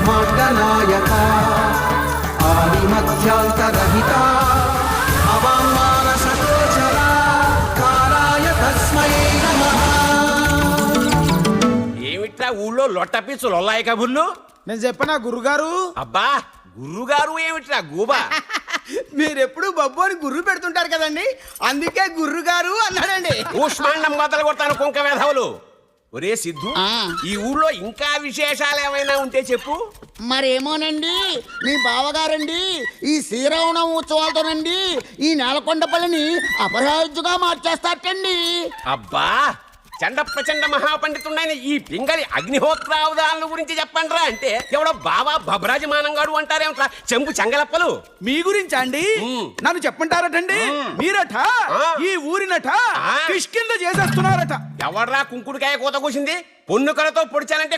బ్రహ్మాండ నాయక ఆదిమధ్యాంతరహిత అవాంగ్మాన సకోచర కాలాయ తస్మై నమః. ఏమిట్రా ఊళ్ళో లొట్టపిచ్చు లొల్లాయి కబుర్లు? నేను చెప్పనా గురుగారు? అబ్బా గుర్రుగారు ఏమిట్రా గూబా? మీరెప్పుడు బబ్బు అని గుర్రు పెడుతుంటారు కదండి, అందుకే గుర్రుగారు అన్నాడండి. ఊష్మాండం మొదలు కొడతాను కుంక వేధవులు. ఒరే సిద్ధు, ఈ ఊళ్ళో ఇంకా విశేషాలు ఏమైనా ఉంటే చెప్పు. మరేమోనండి, మీ బావగారండి ఈ శ్రీరామనవ ఉత్సవాలతోనండి ఈ నేలకొండపల్లిని అపరాజ్యుగా మార్చేస్తారటండి. అబ్బా చండ ప్రచండ మహాపండితుడైన ఈ పింగళి అగ్నిహోత్రావధానాల గురించి చెప్పండిరా అంటే ఎవడో బావా భబ్రాజమానంగాడు అంటారేమిట్రా చెంపు చెంగలప్పలు. మీ గురించి అండి నన్ను చెప్పంటారటండి. మీరట ఈ ఊరినట కిష్కింద చేసేస్తున్నారట. ఎవడ్రా కుంకుడుకాయ కూత కూసింది? పొన్నుకలతో పొడిచాలంటే